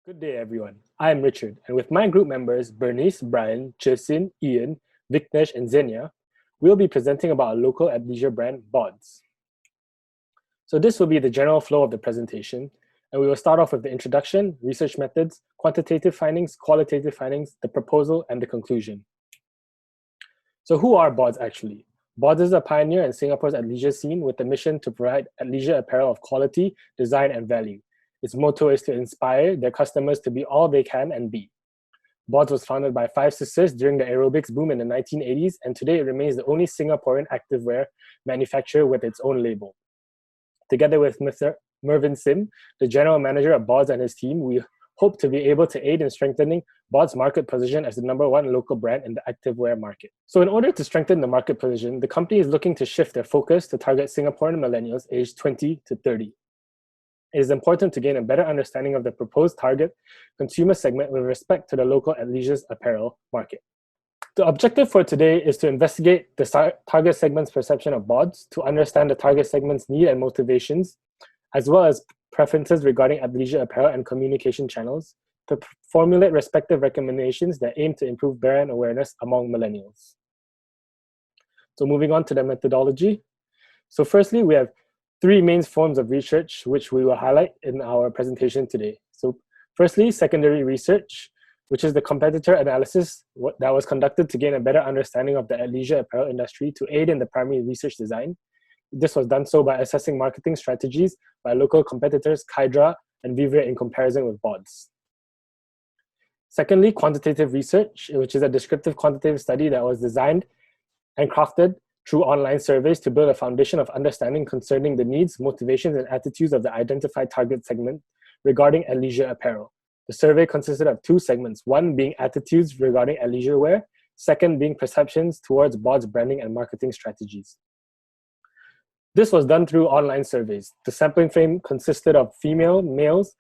Good day, everyone. I am Richard, and with my group members Bernice, Brian, Jason, Ian, Viknesh, and Xenia, we'll be presenting about our local athleisure brand, BODS. So this will be the general flow of the presentation, and we will start off with the introduction, research methods, quantitative findings, qualitative findings, the proposal, and the conclusion. So who are BODS actually? BODS is a pioneer in Singapore's athleisure scene with the mission to provide athleisure apparel of quality, design, and value. Its motto is to inspire their customers to be all they can and be. BODS was founded by five sisters during the aerobics boom in the 1980s, and today it remains the only Singaporean activewear manufacturer with its own label. Together with Mr. Mervyn Sim, the general manager of BODS and his team, we hope to be able to aid in strengthening BODS' market position as the #1 local brand in the activewear market. So in order to strengthen the market position, the company is looking to shift their focus to target Singaporean millennials aged 20 to 30. It is important to gain a better understanding of the proposed target consumer segment with respect to the local athleisure apparel market. The objective for today is to investigate the target segment's perception of BODS, to understand the target segment's need and motivations, as well as preferences regarding athleisure apparel and communication channels, to formulate respective recommendations that aim to improve brand awareness among millennials. So moving on to the methodology. So firstly, we have three main forms of research which we will highlight in our presentation today. So firstly, secondary research, which is the competitor analysis that was conducted to gain a better understanding of the athleisure apparel industry to aid in the primary research design. This was done so by assessing marketing strategies by local competitors Kydra and Vivre in comparison with BODS. Secondly, quantitative research, which is a descriptive quantitative study that was designed and crafted through online surveys to build a foundation of understanding concerning the needs, motivations, and attitudes of the identified target segment regarding athleisure apparel. The survey consisted of two segments, one being attitudes regarding athleisure wear, second being perceptions towards BODS branding and marketing strategies. This was done through online surveys. The sampling frame consisted of female, males,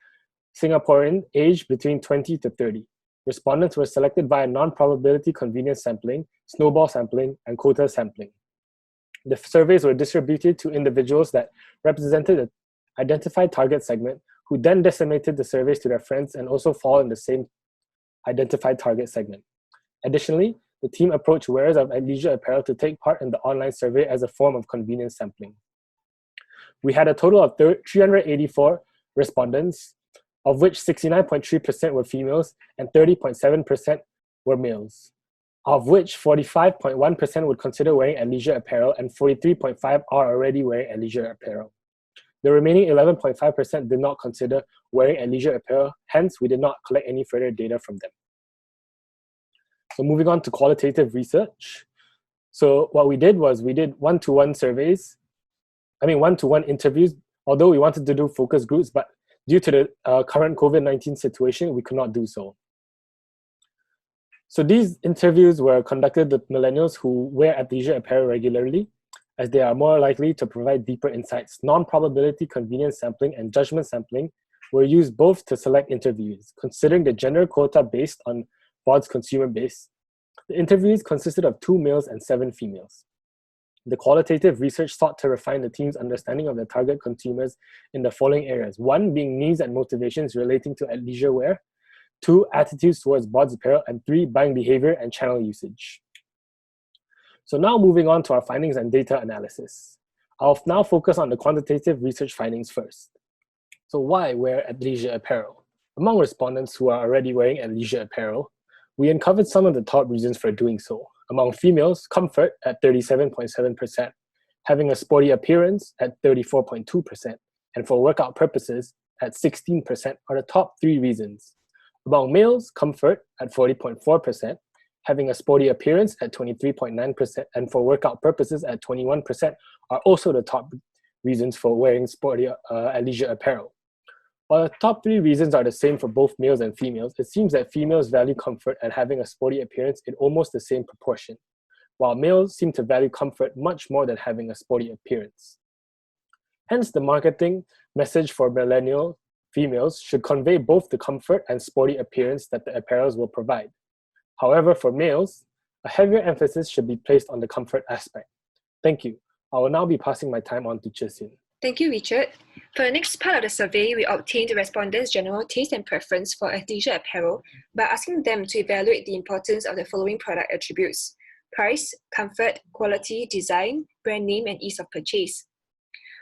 Singaporean, aged between 20 to 30. Respondents were selected via non-probability convenience sampling, snowball sampling, and quota sampling. The surveys were distributed to individuals that represented an identified target segment, who then disseminated the surveys to their friends and also fall in the same identified target segment. Additionally, the team approached wearers of athleisure apparel to take part in the online survey as a form of convenience sampling. We had a total of 384 respondents, of which 69.3% were females and 30.7% were males, of which 45.1% would consider wearing athleisure apparel and 43.5% are already wearing athleisure apparel. The remaining 11.5% did not consider wearing athleisure apparel, hence we did not collect any further data from them. So moving on to qualitative research. So what we did was we did one-to-one interviews, although we wanted to do focus groups, but due to the current COVID-19 situation, we could not do so. So these interviews were conducted with millennials who wear athleisure apparel regularly, as they are more likely to provide deeper insights. Non-probability convenience sampling and judgment sampling were used both to select interviewees, considering the gender quota based on BODS consumer base. The interviewees consisted of 2 males and 7 females. The qualitative research sought to refine the team's understanding of the target consumers in the following areas. 1 being needs and motivations relating to athleisure wear, 2 attitudes towards BODS apparel, and 3 buying behavior and channel usage. So now moving on to our findings and data analysis. I'll now focus on the quantitative research findings first. So why wear athleisure apparel? Among respondents who are already wearing athleisure apparel, we uncovered some of the top reasons for doing so. Among females, comfort at 37.7%, having a sporty appearance at 34.2%, and for workout purposes at 16% are the top 3 reasons. Among males, comfort at 40.4%, having a sporty appearance at 23.9%, and for workout purposes at 21% are also the top reasons for wearing sporty athleisure apparel. While the top 3 reasons are the same for both males and females, it seems that females value comfort and having a sporty appearance in almost the same proportion, while males seem to value comfort much more than having a sporty appearance. Hence, the marketing message for millennial females should convey both the comfort and sporty appearance that the apparels will provide. However, for males, a heavier emphasis should be placed on the comfort aspect. Thank you. I will now be passing my time on to Chesin. Thank you, Richard. For the next part of the survey, we obtained the respondents' general taste and preference for athleisure apparel by asking them to evaluate the importance of the following product attributes: price, comfort, quality, design, brand name, and ease of purchase.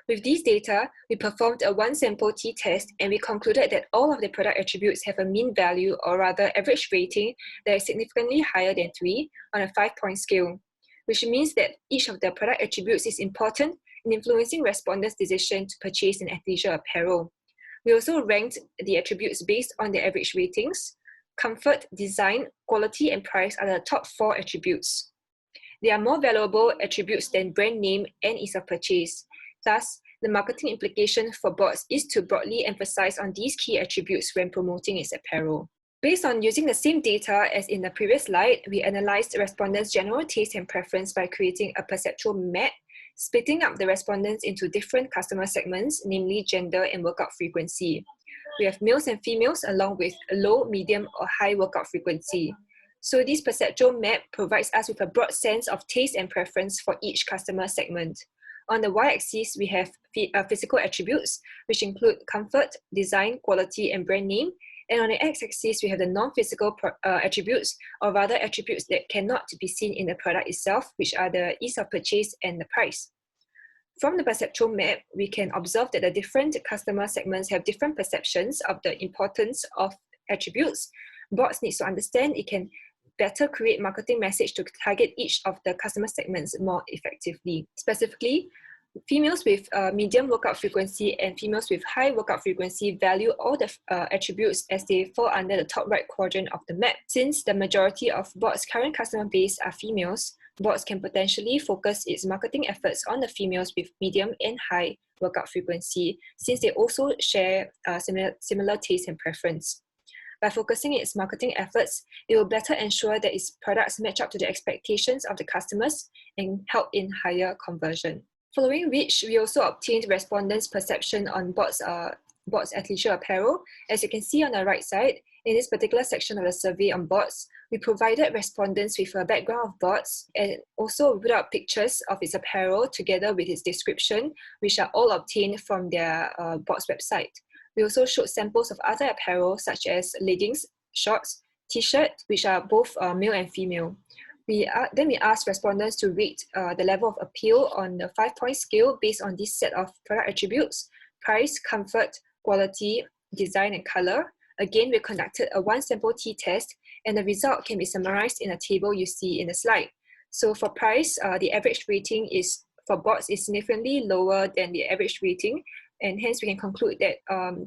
With these data, we performed a one-sample t-test and we concluded that all of the product attributes have a mean value, or rather average rating, that is significantly higher than 3 on a 5-point scale, which means that each of the product attributes is important in influencing respondents' decision to purchase an athleisure apparel. We also ranked the attributes based on their average ratings. Comfort, design, quality, and price are the top 4 attributes. They are more valuable attributes than brand name and ease of purchase. Thus, the marketing implication for BOTS is to broadly emphasize on these key attributes when promoting its apparel. Based on using the same data as in the previous slide, we analyzed respondents' general taste and preference by creating a perceptual map, splitting up the respondents into different customer segments, namely gender and workout frequency. We have males and females along with a low, medium, or high workout frequency. So this perceptual map provides us with a broad sense of taste and preference for each customer segment. On the y-axis, we have physical attributes, which include comfort, design, quality, and brand name. And on the x-axis, we have the non-physical attributes, or rather attributes that cannot be seen in the product itself, which are the ease of purchase and the price. From the perceptual map, we can observe that the different customer segments have different perceptions of the importance of attributes. BOTS needs to understand it can better create marketing message to target each of the customer segments more effectively. Specifically, females with medium workout frequency and females with high workout frequency value all the attributes as they fall under the top right quadrant of the map. Since the majority of BOTS' current customer base are females, BOTS can potentially focus its marketing efforts on the females with medium and high workout frequency, since they also share similar taste and preference. By focusing its marketing efforts, it will better ensure that its products match up to the expectations of the customers and help in higher conversion. Following which, we also obtained respondents' perception on BOTS athleisure apparel. As you can see on the right side, in this particular section of the survey on BOTS, we provided respondents with a background of BOTS, and also we put out pictures of its apparel together with its description, which are all obtained from their BOTS website. We also showed samples of other apparel such as leggings, shorts, t-shirts, which are both male and female. Then we asked respondents to rate the level of appeal on the 5-point scale based on this set of product attributes: price, comfort, quality, design, and color. Again, we conducted a one-sample t-test, and the result can be summarized in a table you see in the slide. So for price, the average rating for BOTS is significantly lower than the average rating, and hence we can conclude that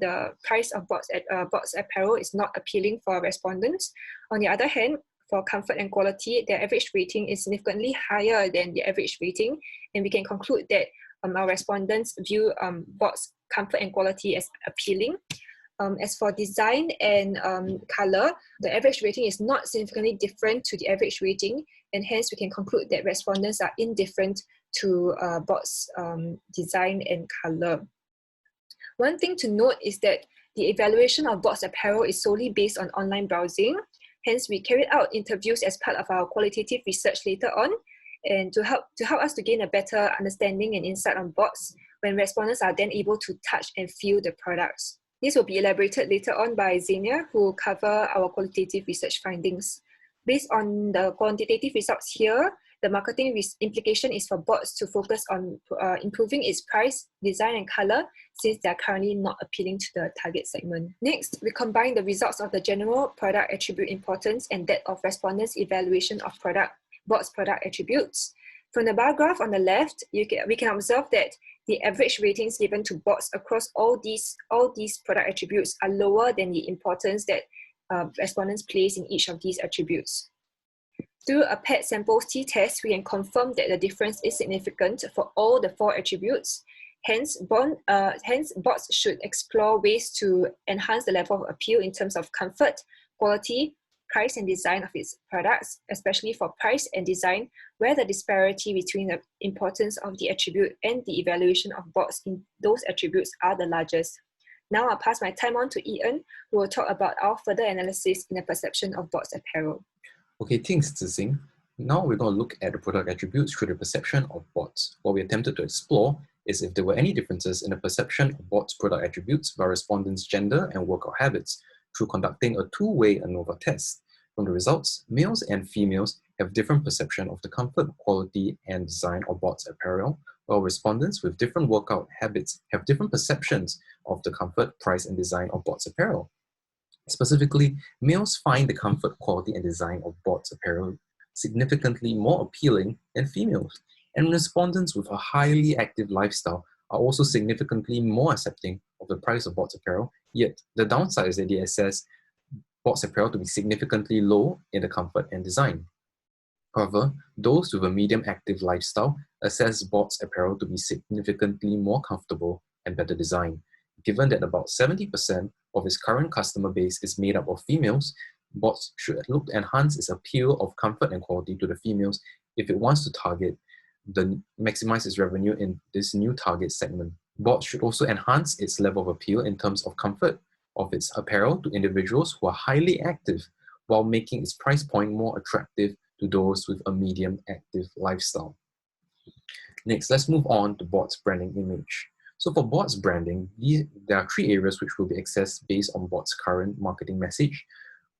the price of BOTS apparel is not appealing for respondents. On the other hand, for comfort and quality, their average rating is significantly higher than the average rating, and we can conclude that our respondents view BOTS comfort and quality as appealing. As for design and color, the average rating is not significantly different to the average rating, and hence we can conclude that respondents are indifferent to BOTS design and color. One thing to note is that the evaluation of BOTS apparel is solely based on online browsing. Hence, we carried out interviews as part of our qualitative research later on, and to help us to gain a better understanding and insight on BOTS when respondents are then able to touch and feel the products. This will be elaborated later on by Xenia, who will cover our qualitative research findings. Based on the quantitative results here, the marketing implication is for BOTS to focus on improving its price, design, and color, since they are currently not appealing to the target segment. Next, we combine the results of the general product attribute importance and that of respondents' evaluation of BOTS product attributes. From the bar graph on the left, we can observe that the average ratings given to BOTS across all these product attributes are lower than the importance that respondents place in each of these attributes. Through a paired samples t-test, we can confirm that the difference is significant for all the 4 attributes. Hence, BOTS should explore ways to enhance the level of appeal in terms of comfort, quality, price, and design of its products, especially for price and design, where the disparity between the importance of the attribute and the evaluation of BOTS in those attributes are the largest. Now I'll pass my time on to Ian, who will talk about our further analysis in the perception of BOTS apparel. Okay, thanks, Zixing. Now we're going to look at the product attributes through the perception of BOTS. What we attempted to explore is if there were any differences in the perception of bots' product attributes by respondents' gender and workout habits through conducting a two-way ANOVA test. From the results, males and females have different perception of the comfort, quality, and design of bots' apparel, while respondents with different workout habits have different perceptions of the comfort, price, and design of bots' apparel. Specifically, males find the comfort, quality, and design of bots' apparel significantly more appealing than females, and respondents with a highly active lifestyle are also significantly more accepting of the price of bots' apparel, yet the downside is that they assess bots' apparel to be significantly low in the comfort and design. However, those with a medium active lifestyle assess bots' apparel to be significantly more comfortable and better design. Given that about 70% of its current customer base is made up of females, bots should look to enhance its appeal of comfort and quality to the females if it wants to maximize its revenue in this new target segment. Bots should also enhance its level of appeal in terms of comfort of its apparel to individuals who are highly active, while making its price point more attractive to those with a medium active lifestyle. Next, let's move on to bots' branding image. So for bots branding, there are three areas which will be accessed based on bots' current marketing message,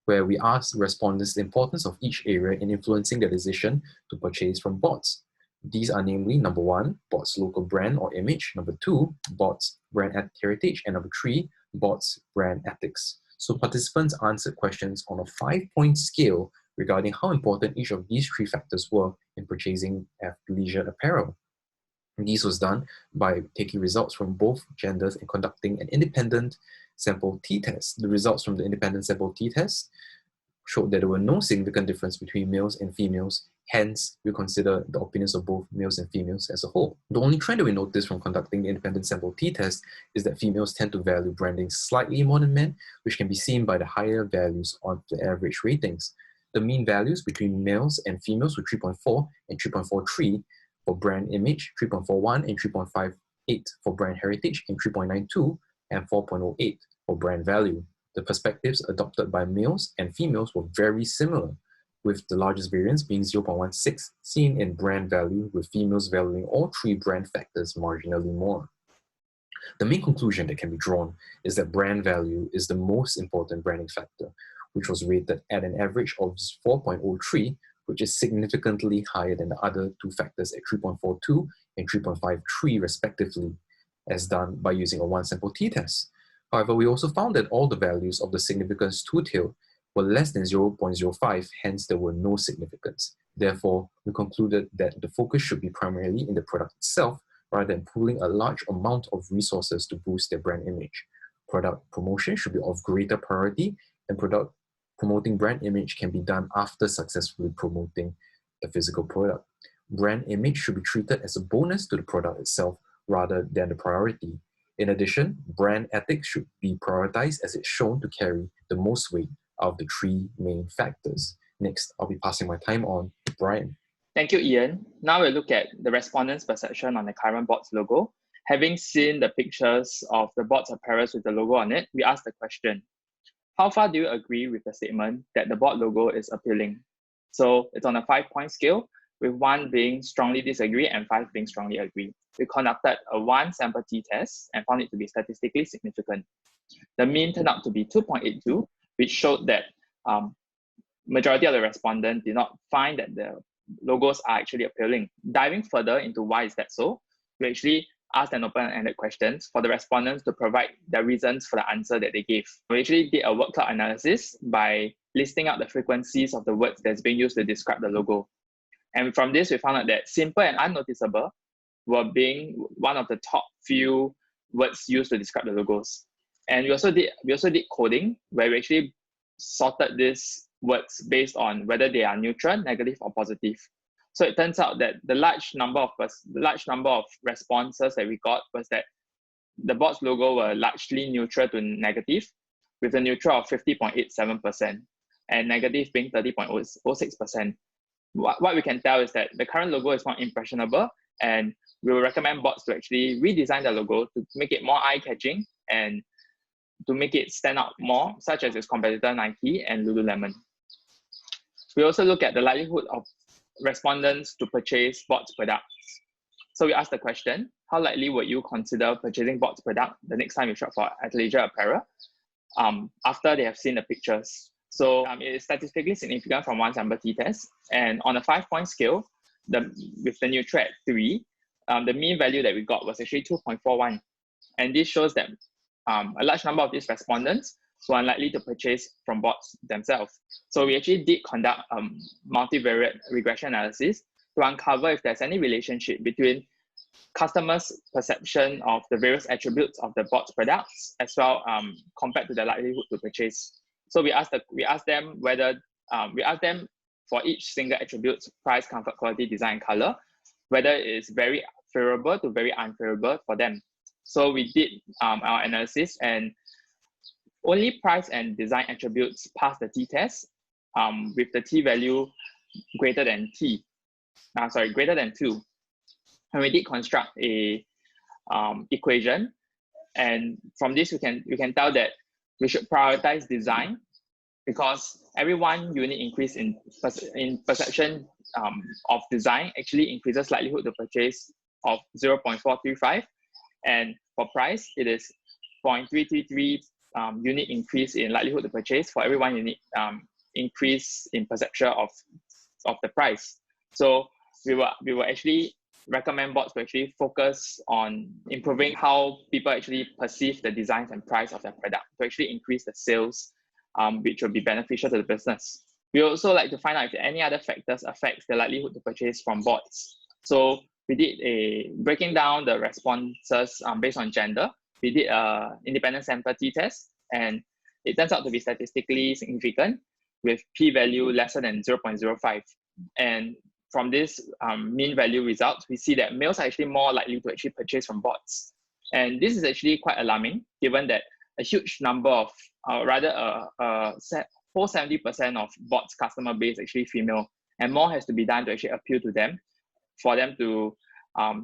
where we ask respondents the importance of each area in influencing their decision to purchase from bots. These are namely, number one, bots' local brand or image, number two, bots' brand heritage, and number three, bots' brand ethics. So participants answered questions on a 5-point scale regarding how important each of these three factors were in purchasing athleisure apparel. This was done by taking results from both genders and conducting an independent sample t-test. The results from the independent sample t-test showed that there were no significant difference between males and females. Hence, we consider the opinions of both males and females as a whole. The only trend that we noticed from conducting the independent sample t-test is that females tend to value branding slightly more than men, which can be seen by the higher values of the average ratings. The mean values between males and females were 3.4 and 3.43 for brand image, 3.41 and 3.58 for brand heritage, and 3.92 and 4.08 for brand value. The perspectives adopted by males and females were very similar, with the largest variance being 0.16 seen in brand value, with females valuing all three brand factors marginally more. The main conclusion that can be drawn is that brand value is the most important branding factor, which was rated at an average of 4.03, which is significantly higher than the other two factors at 3.42 and 3.53 respectively, as done by using a one-sample t-test. However, we also found that all the values of the significance two-tailed were less than 0.05, hence there were no significance. Therefore, we concluded that the focus should be primarily in the product itself, rather than pooling a large amount of resources to boost their brand image. Product promotion should be of greater priority, and promoting brand image can be done after successfully promoting the physical product. Brand image should be treated as a bonus to the product itself rather than the priority. In addition, brand ethics should be prioritized as it's shown to carry the most weight of the three main factors. Next, I'll be passing my time on to Brian. Thank you, Ian. Now we'll look at the respondents' perception on the current bots logo. Having seen the pictures of the bots apparel with the logo on it, we asked the question, how far do you agree with the statement that the bot logo is appealing? So it's on a 5-point scale, with 1 being strongly disagree and 5 being strongly agree. We conducted a one-sample t-test and found it to be statistically significant. The mean turned out to be 2.82, which showed that majority of the respondents did not find that the logos are actually appealing. Diving further into why is that so, we actually asked an open-ended questions for the respondents to provide their reasons for the answer that they gave. We actually did a word cloud analysis by listing out the frequencies of the words that's being used to describe the logo. And from this, we found out that simple and unnoticeable were being one of the top few words used to describe the logos. And we also did coding, where we actually sorted these words based on whether they are neutral, negative, or positive. So it turns out that the large number of responses that we got was that the bot's logo were largely neutral to negative, with a neutral of 50.87% and negative being 30.06%. What we can tell is that the current logo is more impressionable, and we will recommend bots to actually redesign the logo to make it more eye-catching and to make it stand out more, such as its competitor Nike and Lululemon. We also look at the likelihood of respondents to purchase bots products. So we asked the question, how likely would you consider purchasing Bot's product the next time you shop for athleisure apparel after they have seen the pictures? So it is statistically significant from one sample t-test. And on a 5-point scale, with the neutral at 3, the mean value that we got was actually 2.41. And this shows that a large number of these respondents were unlikely to purchase from bots themselves. So we actually did conduct multivariate regression analysis to uncover if there's any relationship between customers' perception of the various attributes of the bot's products as well compared to the likelihood to purchase. So we asked them for each single attribute, price, comfort, quality, design, color, whether it is very favorable to very unfavorable for them. So we did our analysis, and only price and design attributes passed the t-test with the t-value greater than 2. And we did construct a equation, and from this we can tell that we should prioritize design, because every 1 unit increase in perception of design actually increases likelihood to purchase of 0.435, and for price it is 0.333 unit increase in likelihood to purchase for every 1 unit increase in perception of the price. So we will actually recommend bots to actually focus on improving how people actually perceive the designs and price of their product to actually increase the sales, which will be beneficial to the business. We also like to find out if any other factors affect the likelihood to purchase from bots. So we did a breaking down the responses based on gender. We did an independent sample t-test, and it turns out to be statistically significant with p-value lesser than 0.05. And from this mean value results, we see that males are actually more likely to actually purchase from bots. And this is actually quite alarming, given that a huge number of, whole 70% of bots customer base is actually female, and more has to be done to actually appeal to them, for them to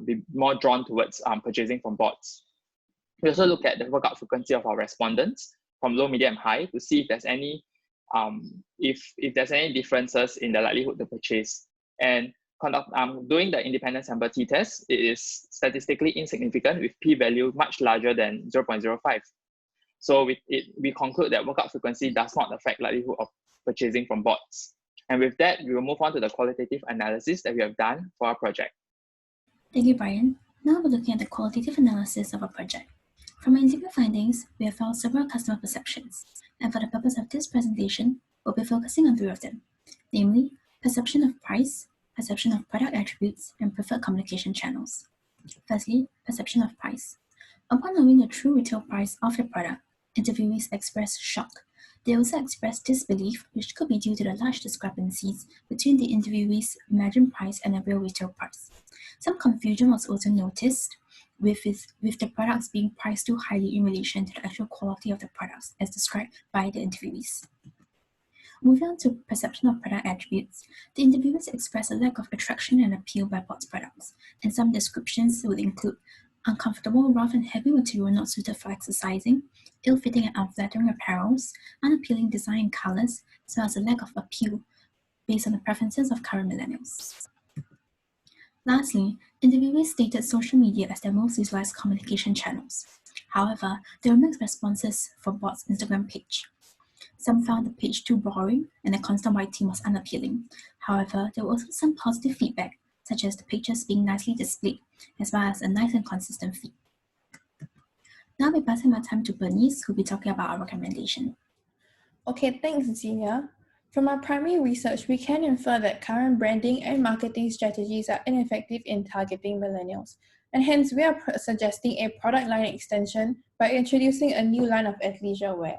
be more drawn towards purchasing from bots. We also look at the workout frequency of our respondents from low, medium, high to see if there's any if there's any differences in the likelihood to purchase. And doing the independent sample t-test, it is statistically insignificant with p-value much larger than 0.05. So we conclude that workout frequency does not affect likelihood of purchasing from bots. And with that, we will move on to the qualitative analysis that we have done for our project. Thank you, Brian. Now we're looking at the qualitative analysis of our project. From our interview findings, we have found several customer perceptions, and for the purpose of this presentation, we'll be focusing on 3 of them, namely perception of price, perception of product attributes, and preferred communication channels. Firstly, perception of price. Upon knowing the true retail price of a product, interviewees expressed shock. They also expressed disbelief, which could be due to the large discrepancies between the interviewees' imagined price and the real retail price. Some confusion was also noticed with the products being priced too highly in relation to the actual quality of the products as described by the interviewees. Moving on to perception of product attributes, the interviewers expressed a lack of attraction and appeal by bots products, and some descriptions would include uncomfortable, rough and heavy material not suited for exercising, ill-fitting and unflattering apparels, unappealing design and colors, as well as a lack of appeal based on the preferences of current millennials. Lastly, interviewees stated social media as their most utilized communication channels. However, there were mixed responses for bots' Instagram page. Some found the page too boring and the constant white theme was unappealing. However, there were also some positive feedback, such as the pictures being nicely displayed, as well as a nice and consistent feed. Now I'll be passing my time to Bernice, who will be talking about our recommendation. Okay, thanks, Xenia. From our primary research, we can infer that current branding and marketing strategies are ineffective in targeting millennials, and hence we are suggesting a product line extension by introducing a new line of athleisure wear.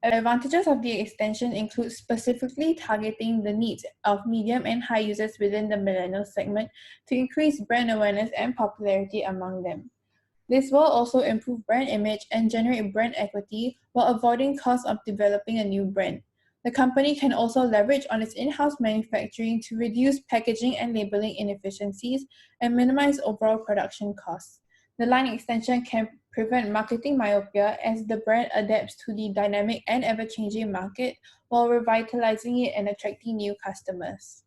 Advantages of the extension include specifically targeting the needs of medium and high users within the millennial segment to increase brand awareness and popularity among them. This will also improve brand image and generate brand equity while avoiding costs of developing a new brand. The company can also leverage on its in-house manufacturing to reduce packaging and labeling inefficiencies and minimize overall production costs. The line extension can prevent marketing myopia as the brand adapts to the dynamic and ever-changing market while revitalizing it and attracting new customers.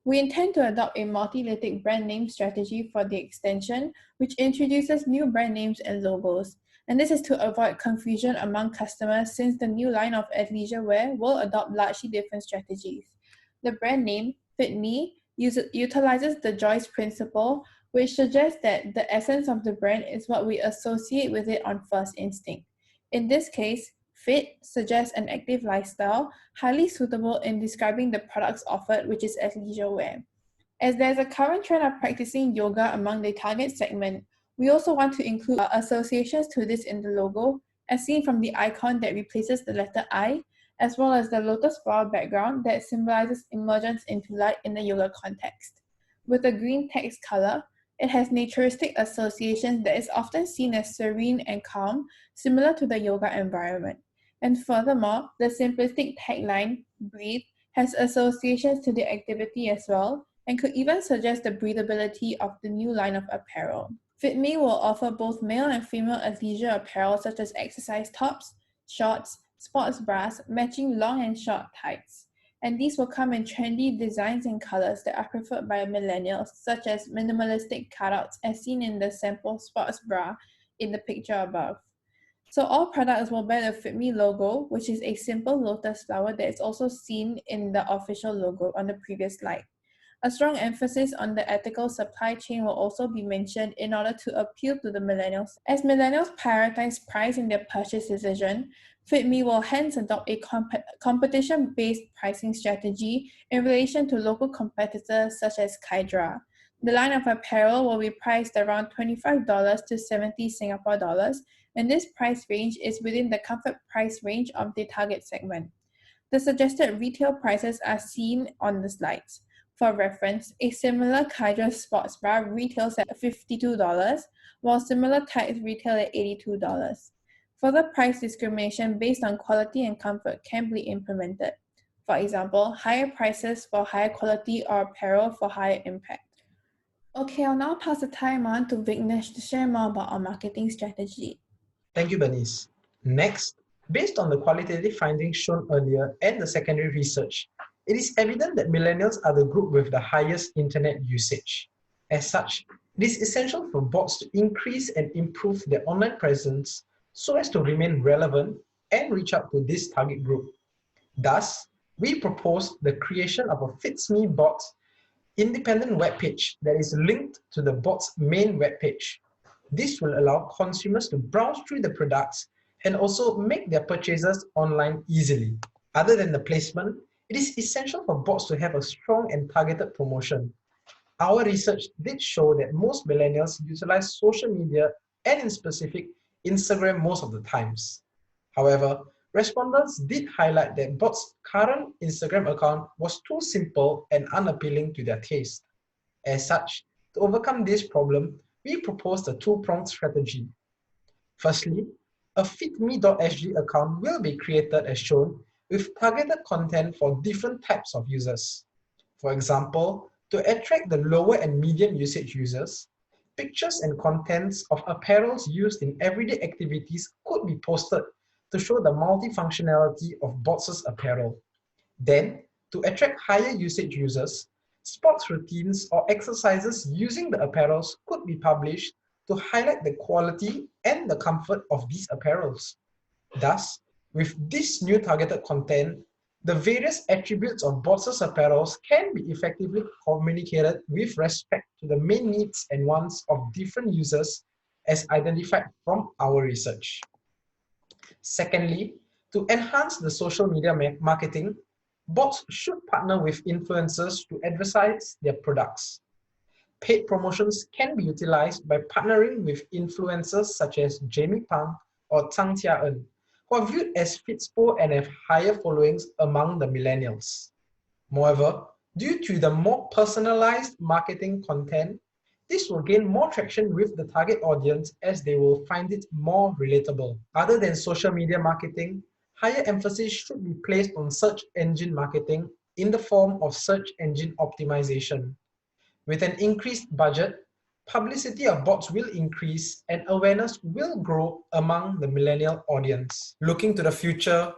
We intend to adopt a multi-lytic brand name strategy for the extension, which introduces new brand names and logos. And this is to avoid confusion among customers since the new line of athleisure wear will adopt largely different strategies. The brand name, Fit Me, utilizes the Joyce principle, which suggests that the essence of the brand is what we associate with it on first instinct. In this case, fit suggests an active lifestyle, highly suitable in describing the products offered, which is athleisure wear. As there's a current trend of practicing yoga among the target segment, we also want to include associations to this in the logo, as seen from the icon that replaces the letter I, as well as the lotus flower background that symbolizes emergence into light in the yoga context. With a green text color, it has naturistic associations that is often seen as serene and calm, similar to the yoga environment. And furthermore, the simplistic tagline, Breathe, has associations to the activity as well, and could even suggest the breathability of the new line of apparel. Fit Me will offer both male and female athleisure apparel such as exercise tops, shorts, sports bras, matching long and short tights. And these will come in trendy designs and colors that are preferred by millennials, such as minimalistic cutouts as seen in the sample sports bra in the picture above. So all products will bear the Fit Me logo, which is a simple lotus flower that is also seen in the official logo on the previous slide. A strong emphasis on the ethical supply chain will also be mentioned in order to appeal to the millennials. As millennials prioritize price in their purchase decision, Fit Me will hence adopt a competition-based pricing strategy in relation to local competitors such as Kydra. The line of apparel will be priced around $25 to 70 Singapore dollars, and this price range is within the comfort price range of the target segment. The suggested retail prices are seen on the slides. For reference, a similar Kydra sports bra retails at $52, while similar tights retail at $82. Further price discrimination based on quality and comfort can be implemented. For example, higher prices for higher quality or apparel for higher impact. Okay, I'll now pass the time on to Vignesh to share more about our marketing strategy. Thank you, Bernice. Next, based on the qualitative findings shown earlier and the secondary research, it is evident that millennials are the group with the highest internet usage. As such, it is essential for bots to increase and improve their online presence so as to remain relevant and reach out to this target group. Thus, we propose the creation of a FitsMe bot independent webpage that is linked to the bot's main webpage. This will allow consumers to browse through the products and also make their purchases online easily. Other than the placement, it is essential for bots to have a strong and targeted promotion. Our research did show that most millennials utilize social media and in specific, Instagram most of the times. However, respondents did highlight that bots' current Instagram account was too simple and unappealing to their taste. As such, to overcome this problem, we proposed a two-pronged strategy. Firstly, a fitme.sg account will be created as shown with targeted content for different types of users. For example, to attract the lower and medium usage users, pictures and contents of apparels used in everyday activities could be posted to show the multifunctionality of bots' apparel. Then, to attract higher usage users, sports routines or exercises using the apparels could be published to highlight the quality and the comfort of these apparels. Thus, with this new targeted content, the various attributes of bots' apparels can be effectively communicated with respect to the main needs and wants of different users as identified from our research. Secondly, to enhance the social media marketing, bots should partner with influencers to advertise their products. Paid promotions can be utilized by partnering with influencers such as Jamie Pang or Zhang Jiaen, who are viewed as fitspo and have higher followings among the millennials. Moreover, due to the more personalized marketing content, this will gain more traction with the target audience as they will find it more relatable. Other than social media marketing, higher emphasis should be placed on search engine marketing in the form of search engine optimization. With an increased budget, publicity of bots will increase and awareness will grow among the millennial audience. Looking to the future,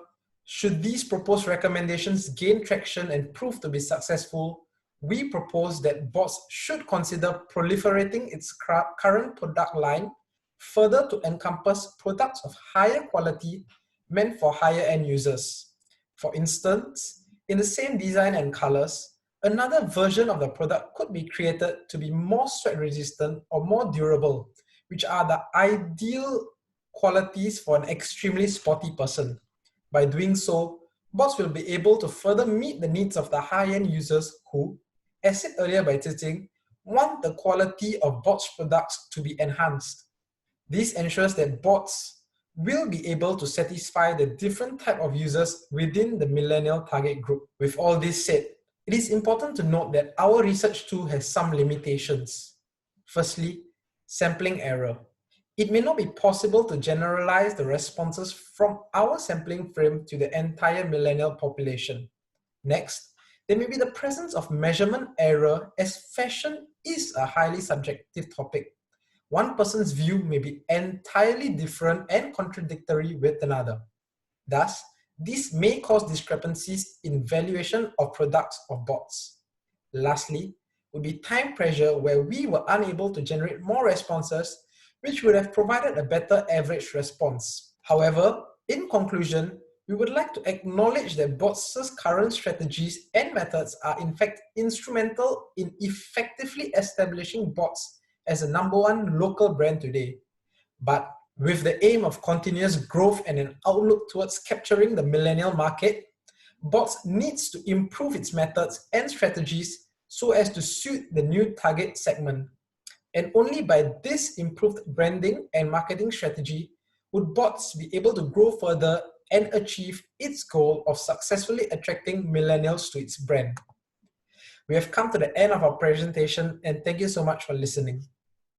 should these proposed recommendations gain traction and prove to be successful, we propose that bots should consider proliferating its current product line further to encompass products of higher quality meant for higher end users. For instance, in the same design and colors, another version of the product could be created to be more sweat resistant or more durable, which are the ideal qualities for an extremely sporty person. By doing so, bots will be able to further meet the needs of the high-end users who, as said earlier by Ziting, want the quality of bots products to be enhanced. This ensures that bots will be able to satisfy the different type of users within the millennial target group. With all this said, it is important to note that our research tool has some limitations. Firstly, sampling error. It may not be possible to generalize the responses from our sampling frame to the entire millennial population. Next, there may be the presence of measurement error, as fashion is a highly subjective topic. One person's view may be entirely different and contradictory with another. Thus, this may cause discrepancies in valuation of products of bots. Lastly, would be time pressure, where we were unable to generate more responses, which would have provided a better average response. However, in conclusion, we would like to acknowledge that bots' current strategies and methods are in fact instrumental in effectively establishing bots as the #1 local brand today. But with the aim of continuous growth and an outlook towards capturing the millennial market, bots needs to improve its methods and strategies so as to suit the new target segment. And only by this improved branding and marketing strategy would bots be able to grow further and achieve its goal of successfully attracting millennials to its brand. We have come to the end of our presentation, and thank you so much for listening.